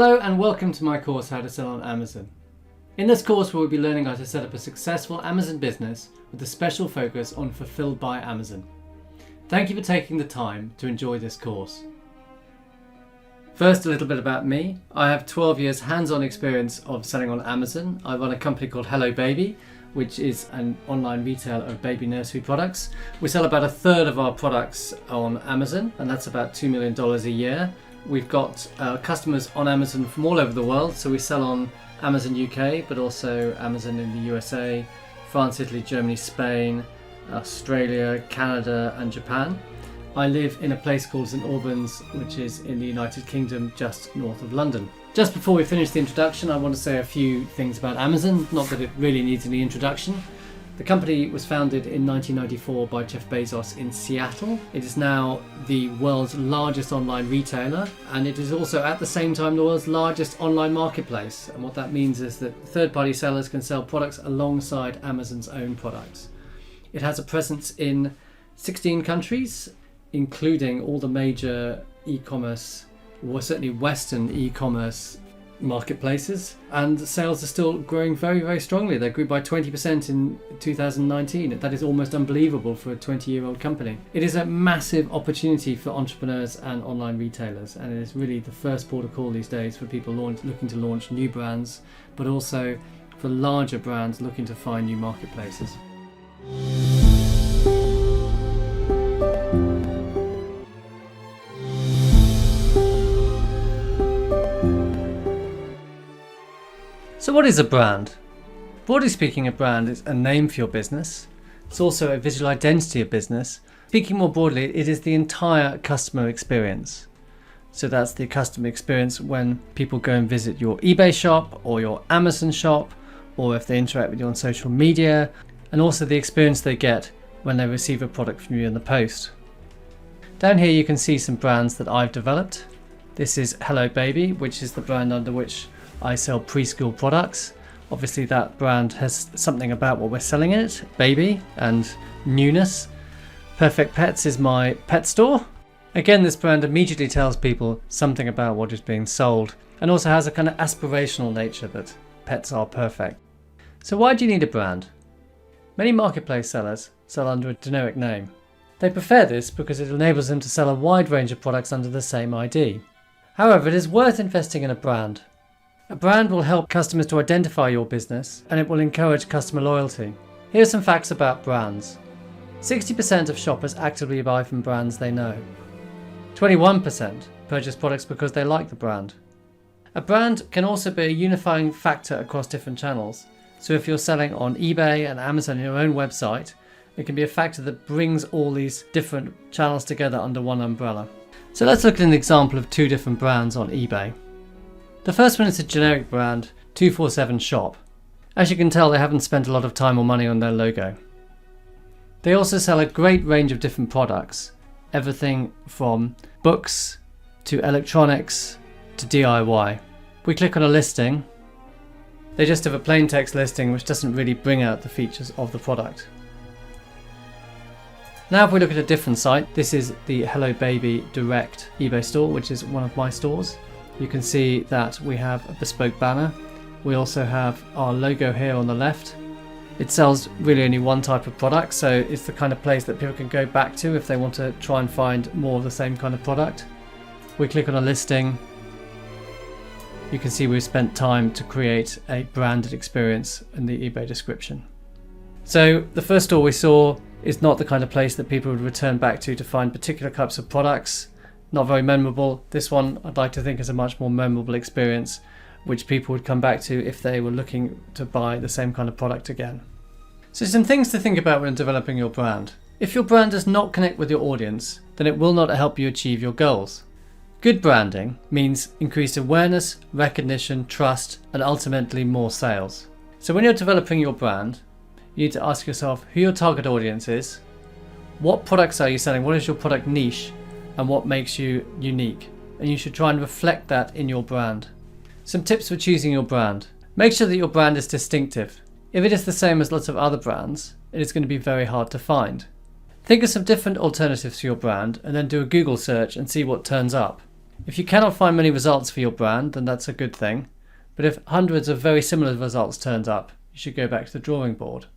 Hello and welcome to my course How to Sell on Amazon. In this course we'll be learning how to set up a successful Amazon business with a special focus on Fulfilled by Amazon. Thank you for taking the time to enjoy this course. First, a little bit about me. I have 12 years hands-on experience of selling on Amazon. I run a company called Hello Baby, which is an online retailer of baby nursery products. We sell about a third of our products on Amazon, and that's about $2 million a year. We've got customers on Amazon from all over the world, so we sell on Amazon UK, but also Amazon in the USA, France, Italy, Germany, Spain, Australia, Canada and Japan. I live in a place called St Albans, which is in the United Kingdom, just north of London. Just before we finish the introduction, I want to say a few things about Amazon, not that it really needs any introduction. The company was founded in 1994 by Jeff Bezos in Seattle. It is now the world's largest online retailer, and it is also at the same time the world's largest online marketplace. And what that means is that third-party sellers can sell products alongside Amazon's own products. It has a presence in 16 countries, including all the major e-commerce, or certainly Western e-commerce marketplaces, and sales are still growing very, very strongly. They grew by 20% in 2019. That is almost unbelievable for a 20-year-old company. It is a massive opportunity for entrepreneurs and online retailers, and it is really the first port of call these days for people looking to launch new brands, but also for larger brands looking to find new marketplaces. So what is a brand? Broadly speaking, a brand is a name for your business. It's also a visual identity of business. Speaking more broadly, it is the entire customer experience. So that's the customer experience when people go and visit your eBay shop or your Amazon shop, or if they interact with you on social media, and also the experience they get when they receive a product from you in the post. Down here you can see some brands that I've developed. This is Hello Baby, which is the brand under which I sell preschool products. Obviously that brand has something about what we're selling in it, baby and newness. Perfect Pets is my pet store. Again, this brand immediately tells people something about what is being sold, and also has a kind of aspirational nature that pets are perfect. So why do you need a brand? Many marketplace sellers sell under a generic name. They prefer this because it enables them to sell a wide range of products under the same ID. However, it is worth investing in a brand. A brand will help customers to identify your business, and it will encourage customer loyalty. Here are some facts about brands. 60% of shoppers actively buy from brands they know. 21% purchase products because they like the brand. A brand can also be a unifying factor across different channels. So if you're selling on eBay and Amazon on your own website, it can be a factor that brings all these different channels together under one umbrella. So let's look at an example of two different brands on eBay. The first one is a generic brand, 247 Shop. As you can tell, they haven't spent a lot of time or money on their logo. They also sell a great range of different products, everything from books to electronics to DIY. We click on a listing. They just have a plain text listing which doesn't really bring out the features of the product. Now if we look at a different site, this is the Hello Baby Direct eBay store, which is one of my stores. You can see that we have a bespoke banner. We also have our logo here on the left. It sells really only one type of product, so it's the kind of place that people can go back to if they want to try and find more of the same kind of product. We click on a listing. You can see we've spent time to create a branded experience in the eBay description. So the first store we saw is not the kind of place that people would return back to find particular types of products. Not very memorable. This one I'd like to think is a much more memorable experience, which people would come back to if they were looking to buy the same kind of product again. So some things to think about when developing your brand. If your brand does not connect with your audience, then it will not help you achieve your goals. Good branding means increased awareness, recognition, trust, and ultimately more sales. So when you're developing your brand, you need to ask yourself who your target audience is, what products are you selling, what is your product niche, and what makes you unique, and you should try and reflect that in your brand. Some tips for choosing your brand. Make sure that your brand is distinctive. If it is the same as lots of other brands, it is going to be very hard to find. Think of some different alternatives to your brand and then do a Google search and see what turns up. If you cannot find many results for your brand, then that's a good thing. But if hundreds of very similar results turns up, you should go back to the drawing board.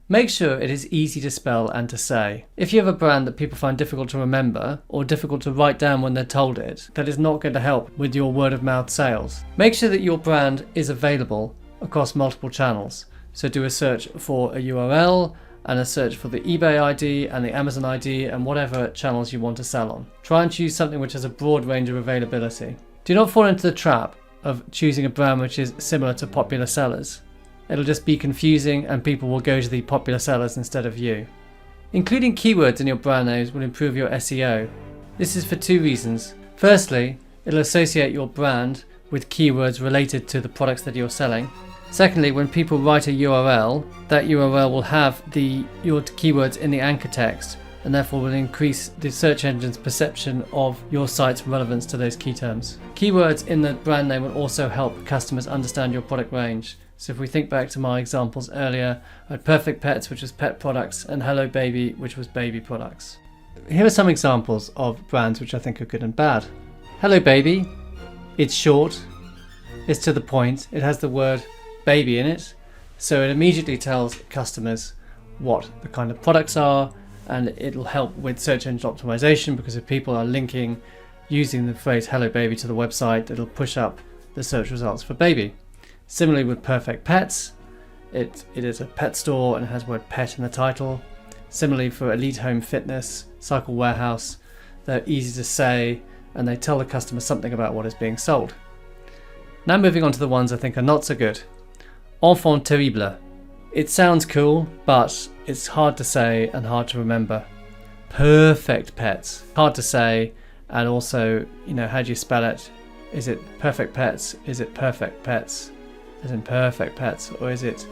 Make sure it is easy to spell and to say. If you have a brand that people find difficult to remember or difficult to write down when they're told it, that is not going to help with your word of mouth sales. Make sure that your brand is available across multiple channels. So do a search for a URL and a search for the eBay ID and the Amazon ID and whatever channels you want to sell on. Try and choose something which has a broad range of availability. Do not fall into the trap of choosing a brand which is similar to popular sellers. It'll just be confusing and people will go to the popular sellers instead of you. Including keywords in your brand names will improve your SEO. This is for two reasons. Firstly, it'll associate your brand with keywords related to the products that you're selling. Secondly, when people write a URL, that URL will have your keywords in the anchor text and therefore will increase the search engine's perception of your site's relevance to those key terms. Keywords in the brand name will also help customers understand your product range. So if we think back to my examples earlier, I had Perfect Pets, which was pet products, and Hello Baby, which was baby products. Here are some examples of brands which I think are good and bad. Hello Baby, it's short, it's to the point, it has the word baby in it, so it immediately tells customers what the kind of products are, and it'll help with search engine optimization because if people are linking using the phrase Hello Baby to the website, it'll push up the search results for baby. Similarly with Perfect Pets, it is a pet store and it has the word pet in the title. Similarly for Elite Home Fitness, Cycle Warehouse, they're easy to say and they tell the customer something about what is being sold. Now moving on to the ones I think are not so good. Enfant terrible. It sounds cool, but it's hard to say and hard to remember. Perfect Pets. Hard to say, and also, how do you spell it? Is it Perfect Pets? Is it Perfect Pets? As in Perfect Pets? Or has it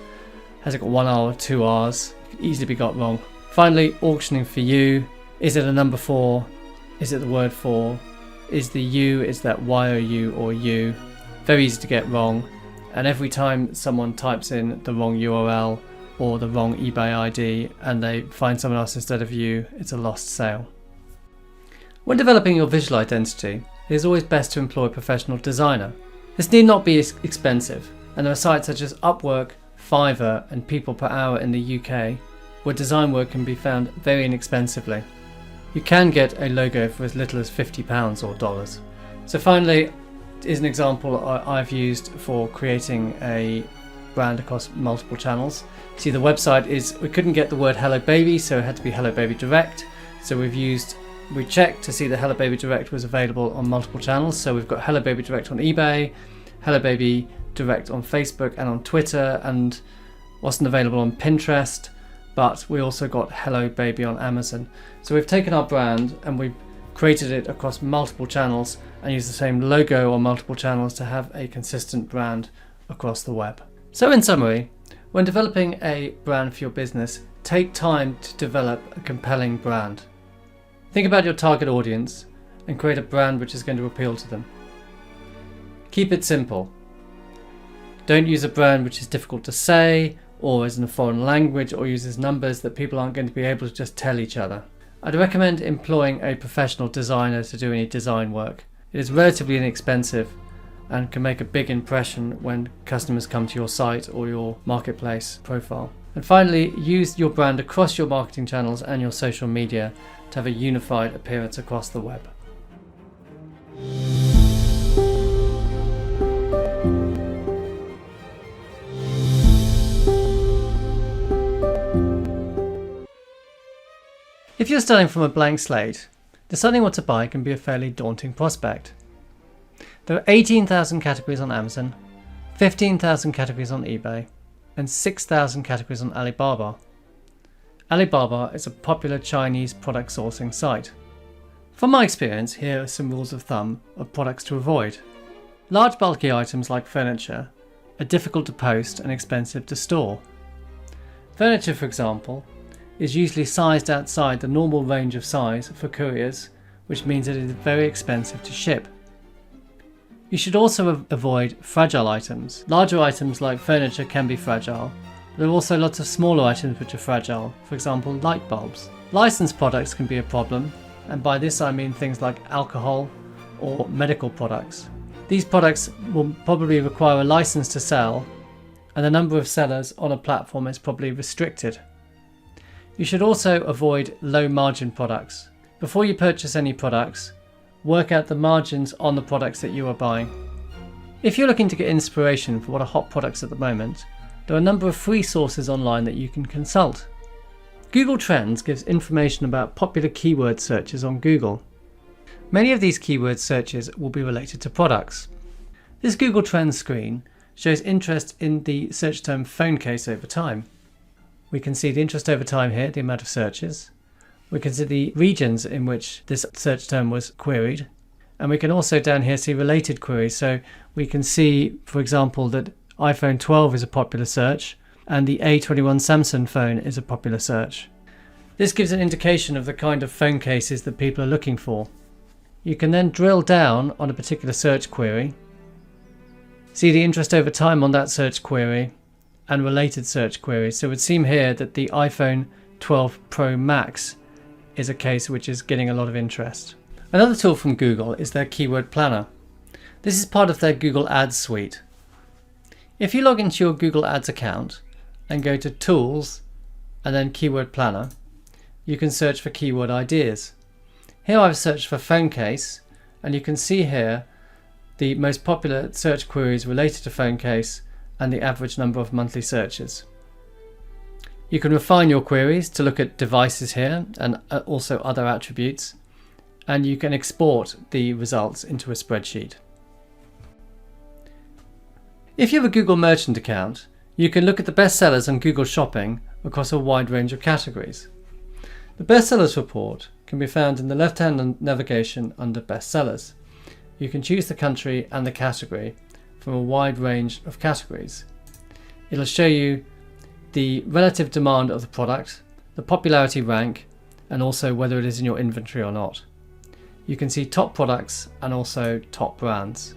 got 1 R or 2 R's? It could easily be got wrong. Finally, auctioning for you. Is it a number 4? Is it the word for? Is the U, is that Y-O-U or U? Very easy to get wrong. And every time someone types in the wrong URL or the wrong eBay ID and they find someone else instead of you, it's a lost sale. When developing your visual identity, it is always best to employ a professional designer. This need not be expensive, and there are sites such as Upwork, Fiverr and People Per Hour in the UK where design work can be found very inexpensively. You can get a logo for as little as £50 or dollars. So finally, is an example I've used for creating a brand across multiple channels. See, the website we couldn't get the word Hello Baby, so it had to be Hello Baby Direct. So we checked to see that Hello Baby Direct was available on multiple channels. So we've got Hello Baby Direct on eBay, Hello Baby Direct on Facebook and on Twitter, and wasn't available on Pinterest, but we also got Hello Baby on Amazon. So we've taken our brand and we've created it across multiple channels and used the same logo on multiple channels to have a consistent brand across the web. So in summary, when developing a brand for your business, take time to develop a compelling brand. Think about your target audience and create a brand which is going to appeal to them. Keep it simple. Don't use a brand which is difficult to say or is in a foreign language or uses numbers that people aren't going to be able to just tell each other. I'd recommend employing a professional designer to do any design work. It is relatively inexpensive and can make a big impression when customers come to your site or your marketplace profile. And finally, use your brand across your marketing channels and your social media to have a unified appearance across the web. If you're starting from a blank slate, deciding what to buy can be a fairly daunting prospect. There are 18,000 categories on Amazon, 15,000 categories on eBay, and 6,000 categories on Alibaba. Alibaba is a popular Chinese product sourcing site. From my experience, here are some rules of thumb of products to avoid. Large bulky items like furniture are difficult to post and expensive to store. Furniture, for example, is usually sized outside the normal range of size for couriers, which means that it is very expensive to ship. You should also avoid fragile items. Larger items like furniture can be fragile, but there are also lots of smaller items which are fragile, for example light bulbs. Licensed products can be a problem, and by this I mean things like alcohol, or medical products. These products will probably require a license to sell, and the number of sellers on a platform is probably restricted. You should also avoid low margin products. Before you purchase any products, work out the margins on the products that you are buying. If you're looking to get inspiration for what are hot products at the moment, there are a number of free sources online that you can consult. Google Trends gives information about popular keyword searches on Google. Many of these keyword searches will be related to products. This Google Trends screen shows interest in the search term phone case over time. We can see the interest over time here, the amount of searches. We can see the regions in which this search term was queried. And we can also down here see related queries. So we can see, for example, that iPhone 12 is a popular search and the A21 Samsung phone is a popular search. This gives an indication of the kind of phone cases that people are looking for. You can then drill down on a particular search query, see the interest over time on that search query and related search queries. So it would seem here that the iPhone 12 Pro Max is a case which is getting a lot of interest. Another tool from Google is their Keyword Planner. This is part of their Google Ads suite. If you log into your Google Ads account and go to Tools and then Keyword Planner, you can search for keyword ideas. Here I've searched for phone case, and you can see here the most popular search queries related to phone case and the average number of monthly searches. You can refine your queries to look at devices here and also other attributes, and you can export the results into a spreadsheet. If you have a Google Merchant account, you can look at the best sellers on Google Shopping across a wide range of categories. The Best Sellers report can be found in the left-hand navigation under Best Sellers. You can choose the country and the category from a wide range of categories. It'll show you the relative demand of the product, the popularity rank, and also whether it is in your inventory or not. You can see top products and also top brands.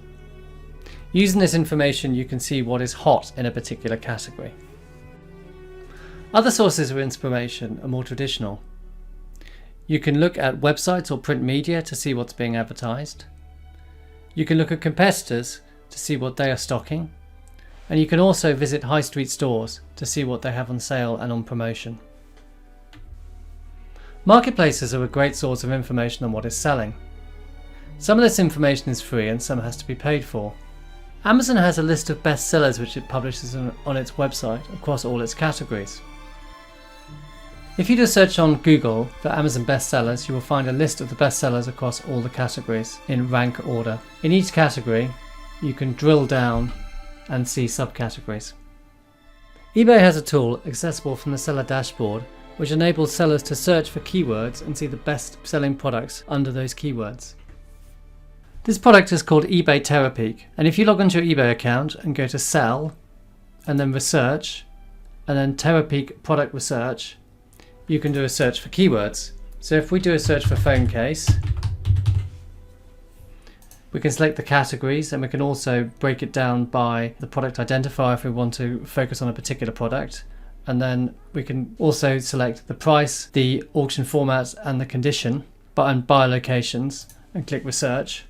Using this information, you can see what is hot in a particular category. Other sources of inspiration are more traditional. You can look at websites or print media to see what's being advertised. You can look at competitors to see what they are stocking. And you can also visit high street stores to see what they have on sale and on promotion. Marketplaces are a great source of information on what is selling. Some of this information is free and some has to be paid for. Amazon has a list of best sellers which it publishes on its website across all its categories. If you do a search on Google for Amazon bestsellers, you will find a list of the best sellers across all the categories in rank order. In each category, you can drill down and see subcategories. eBay has a tool accessible from the seller dashboard which enables sellers to search for keywords and see the best selling products under those keywords. This product is called eBay Terapeak, and if you log onto your eBay account and go to Sell and then Research and then Terapeak Product Research, you can do a search for keywords. So if we do a search for phone case, we can select the categories and we can also break it down by the product identifier if we want to focus on a particular product. And then we can also select the price, the auction format and the condition, and buyer locations, and click research.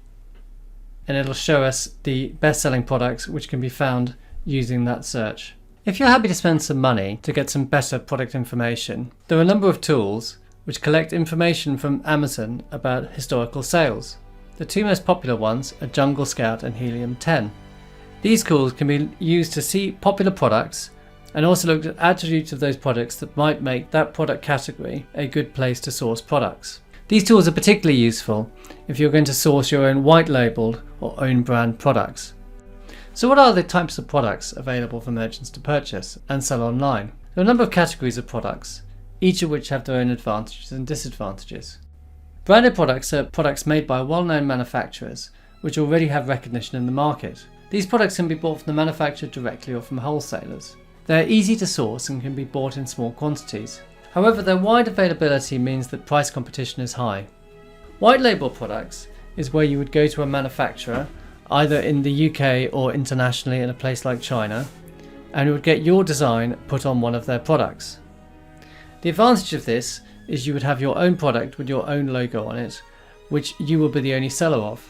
And it'll show us the best selling products which can be found using that search. If you're happy to spend some money to get some better product information, there are a number of tools which collect information from Amazon about historical sales. The two most popular ones are Jungle Scout and Helium 10. These tools can be used to see popular products and also look at attributes of those products that might make that product category a good place to source products. These tools are particularly useful if you're going to source your own white labelled or own brand products. So what are the types of products available for merchants to purchase and sell online? There are a number of categories of products, each of which have their own advantages and disadvantages. Branded products are products made by well-known manufacturers which already have recognition in the market. These products can be bought from the manufacturer directly or from wholesalers. They are easy to source and can be bought in small quantities. However, their wide availability means that price competition is high. White label products is where you would go to a manufacturer, either in the UK or internationally in a place like China, and you would get your design put on one of their products. The advantage of this is you would have your own product with your own logo on it, which you will be the only seller of.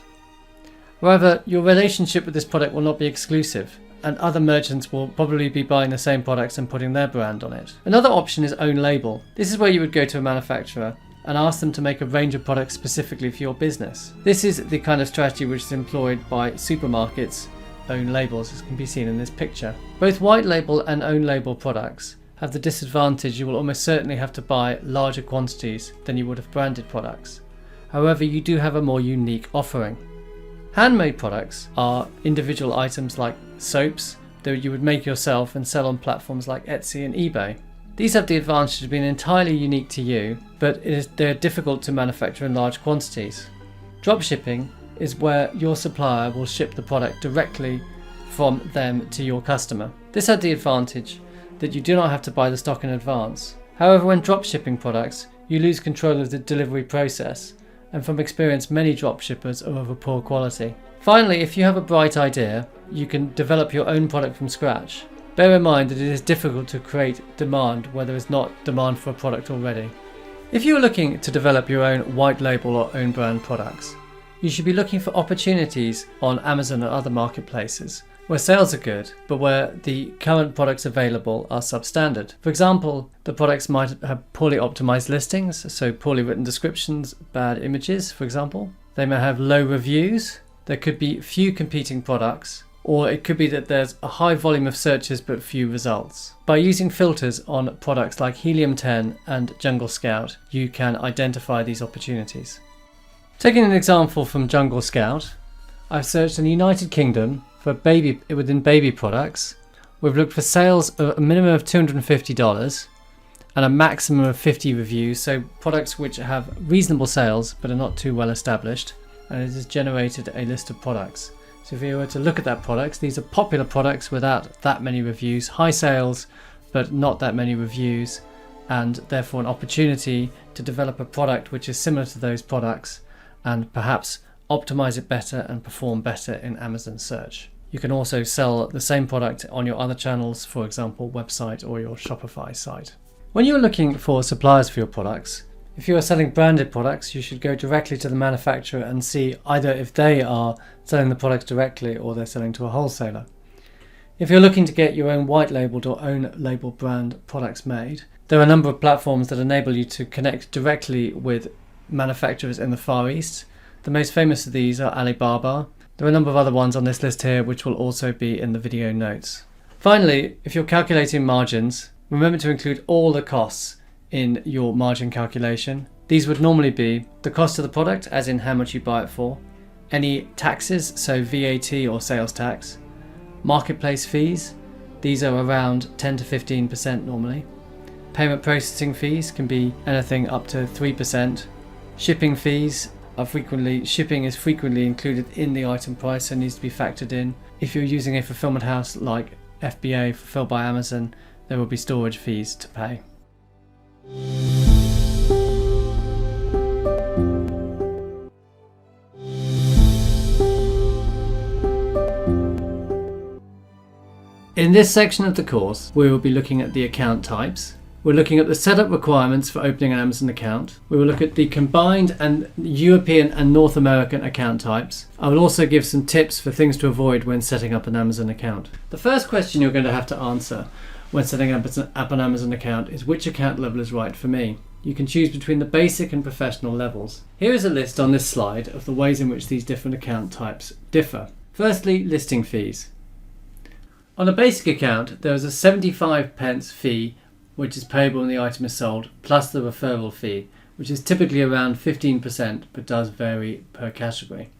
However, your relationship with this product will not be exclusive, and other merchants will probably be buying the same products and putting their brand on it. Another option is own label. This is where you would go to a manufacturer and ask them to make a range of products specifically for your business. This is the kind of strategy which is employed by supermarkets' own labels, as can be seen in this picture. Both white label and own label products have the disadvantage you will almost certainly have to buy larger quantities than you would of branded products. However, you do have a more unique offering. Handmade products are individual items like soaps that you would make yourself and sell on platforms like Etsy and eBay. These have the advantage of being entirely unique to you, but they're difficult to manufacture in large quantities. Dropshipping is where your supplier will ship the product directly from them to your customer. This had the advantage that you do not have to buy the stock in advance. However, when dropshipping products, you lose control of the delivery process, and from experience many dropshippers are of a poor quality. Finally, if you have a bright idea, you can develop your own product from scratch. Bear in mind that it is difficult to create demand where there is not demand for a product already. If you are looking to develop your own white label or own brand products, you should be looking for opportunities on Amazon and other marketplaces where sales are good, but where the current products available are substandard. For example, the products might have poorly optimized listings, so poorly written descriptions, bad images, for example. They may have low reviews. There could be few competing products, or it could be that there's a high volume of searches but few results. By using filters on products like Helium 10 and Jungle Scout, you can identify these opportunities. Taking an example from Jungle Scout, I've searched in the United Kingdom for within baby products. We've looked for sales of a minimum of $250 and a maximum of 50 reviews, so products which have reasonable sales but are not too well established, and it has generated a list of products. So if you were to look at that products, these are popular products without that many reviews, high sales but not that many reviews, and therefore an opportunity to develop a product which is similar to those products and perhaps optimize it better and perform better in Amazon search. You can also sell the same product on your other channels, for example, website or your Shopify site. When you're looking for suppliers for your products, if you are selling branded products, you should go directly to the manufacturer and see either if they are selling the products directly or they're selling to a wholesaler. If you're looking to get your own white labeled or own label brand products made, there are a number of platforms that enable you to connect directly with manufacturers in the Far East. The most famous of these are Alibaba. There are a number of other ones on this list here which will also be in the video notes. Finally, if you're calculating margins, remember to include all the costs in your margin calculation. These would normally be the cost of the product, as in how much you buy it for, any taxes, so VAT or sales tax, marketplace fees, these are around 10 to 15% normally, payment processing fees can be anything up to 3%, shipping fees shipping is frequently included in the item price, so needs to be factored in. If you're using a fulfillment house like FBA, Fulfilled by Amazon, there will be storage fees to pay. In this section of the course, we will be looking at the account types. We're looking at the setup requirements for opening an Amazon account. We will look at the combined and European and North American account types. I will also give some tips for things to avoid when setting up an Amazon account. The first question you're going to have to answer when setting up an Amazon account is which account level is right for me. You can choose between the basic and professional levels. Here is a list on this slide of the ways in which these different account types differ. Firstly, listing fees. On a basic account, there is a 75p fee which is payable when the item is sold, plus the referral fee, which is typically around 15% but does vary per category.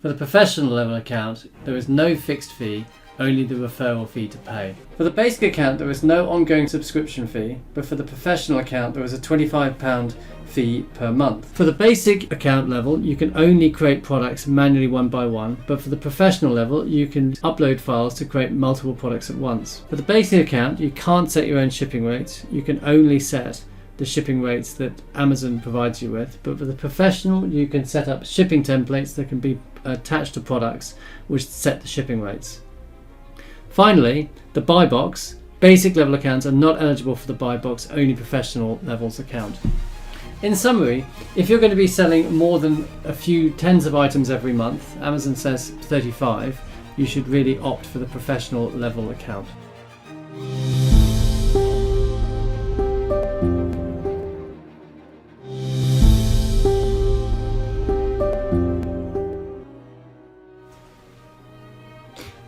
For the professional level account, there is no fixed fee, only the referral fee to pay. For the basic account, there is no ongoing subscription fee, but for the professional account, there is a £25 fee per month. For the basic account level, you can only create products manually one by one, but for the professional level, you can upload files to create multiple products at once. For the basic account, you can't set your own shipping rates. You can only set the shipping rates that Amazon provides you with, but for the professional, you can set up shipping templates that can be attached to products which set the shipping rates. Finally, the buy box. Basic level accounts are not eligible for the buy box, only professional levels account. In summary, if you're going to be selling more than a few tens of items every month, Amazon says 35, you should really opt for the professional level account.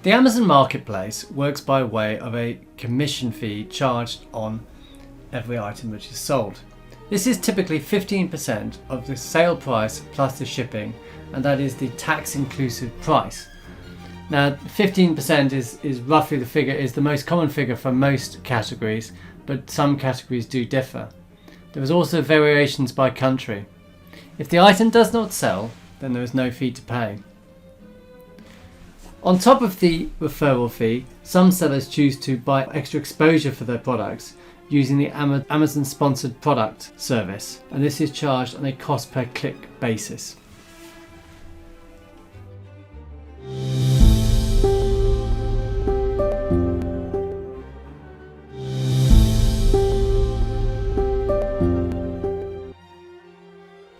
The Amazon Marketplace works by way of a commission fee charged on every item which is sold. This is typically 15% of the sale price plus the shipping, and that is the tax inclusive price. Now 15% is roughly the figure, is the most common figure for most categories, but some categories do differ. There is also variations by country. If the item does not sell, then there is no fee to pay. On top of the referral fee, some sellers choose to buy extra exposure for their products using the Amazon sponsored product service, and this is charged on a cost per click basis.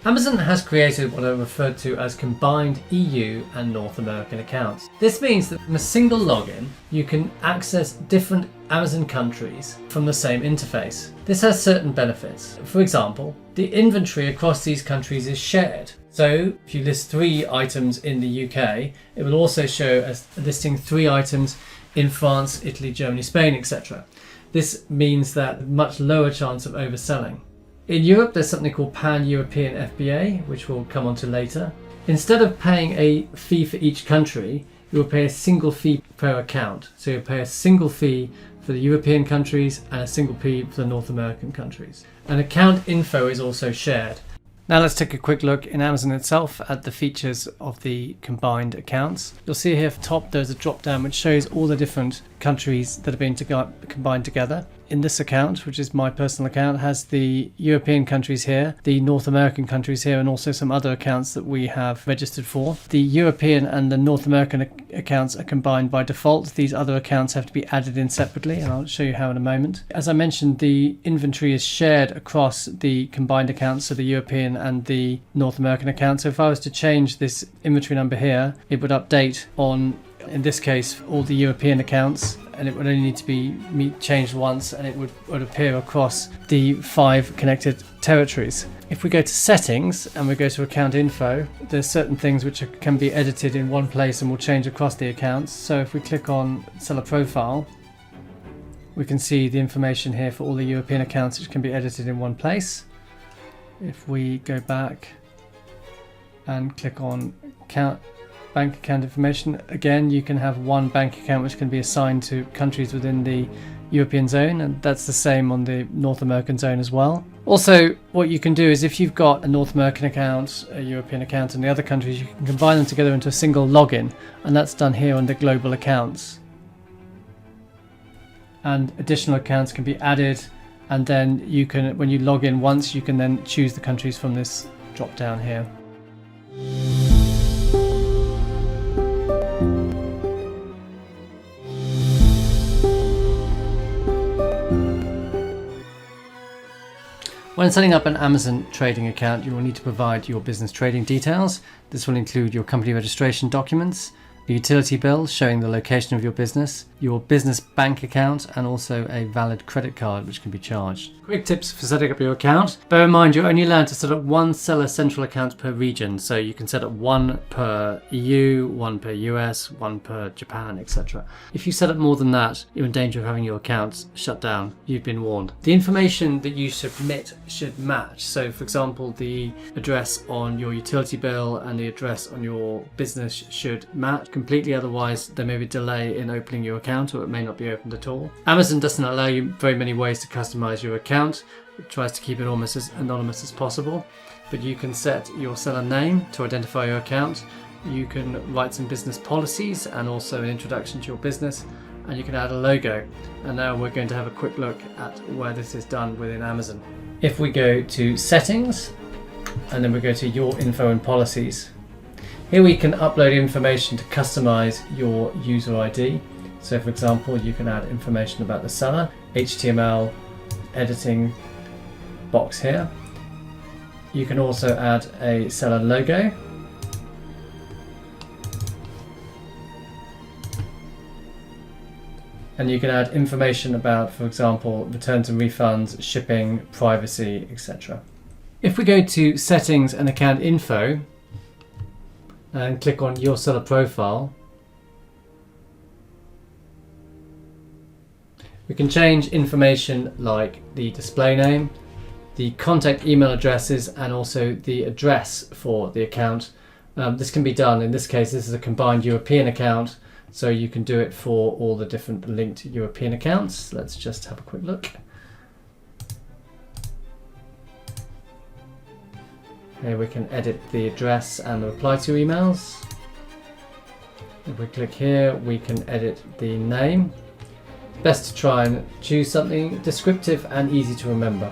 Amazon has created what are referred to as combined EU and North American accounts. This means that from a single login, you can access different Amazon countries from the same interface. This has certain benefits. For example, the inventory across these countries is shared. So if you list 3 items in the UK, it will also show as listing 3 items in France, Italy, Germany, Spain, etc. This means that much lower chance of overselling. In Europe, there's something called Pan-European FBA, which we'll come on to later. Instead of paying a fee for each country, you will pay a single fee per account. So you'll pay a single fee for the European countries and a single fee for the North American countries. And account info is also shared. Now let's take a quick look in Amazon itself at the features of the combined accounts. You'll see here at the top there's a drop down which shows all the different countries that have been combined together. In this account, which is my personal account, has the European countries here, the North American countries here, and also some other accounts that we have registered for. The European and the North American accounts are combined by default. These other accounts have to be added in separately, and I'll show you how in a moment. As I mentioned, the inventory is shared across the combined accounts, so the European and the North American account. So if I was to change this inventory number here, it would update on, in this case, all the European accounts, and it would only need to be changed once, and it would appear across the 5 connected territories. If we go to settings and we go to account info, there's certain things which can be edited in one place and will change across the accounts. So if we click on seller profile, we can see the information here for all the European accounts which can be edited in one place. If we go back and click on bank account information, again you can have one bank account which can be assigned to countries within the European zone, and that's the same on the North American zone as well. Also, what you can do is if you've got a North American account, a European account, and the other countries, you can combine them together into a single login, and that's done here under global accounts. And additional accounts can be added, and then you can, when you log in once, you can then choose the countries from this drop down here. When setting up an Amazon trading account, you will need to provide your business trading details. This will include your company registration documents, a utility bill showing the location of your business, your business bank account, and also a valid credit card which can be charged. Quick tips for setting up your account. Bear in mind you're only allowed to set up one seller central account per region, so you can set up one per EU, one per US, one per Japan, etc. If you set up more than that, you're in danger of having your accounts shut down. You've been warned. The information that you submit should match. So for example, the address on your utility bill and the address on your business should match completely, otherwise there may be a delay in opening your account, or it may not be opened at all. Amazon doesn't allow you very many ways to customize your account. It tries to keep it almost as anonymous as possible, but you can set your seller name to identify your account. You can write some business policies and also an introduction to your business, and you can add a logo. And now we're going to have a quick look at where this is done within Amazon. If we go to settings and then we go to your info and policies, here we can upload information to customize your user ID. So for example, you can add information about the seller, HTML editing box here. You can also add a seller logo. And you can add information about, for example, returns and refunds, shipping, privacy, etc. If we go to settings and account info and click on your seller profile, we can change information like the display name, the contact email addresses, and also the address for the account. This can be done, in this case, this is a combined European account, so you can do it for all the different linked European accounts. Let's just have a quick look. Here we can edit the address and the reply to emails. If we click here, we can edit the name. Best to try and choose something descriptive and easy to remember.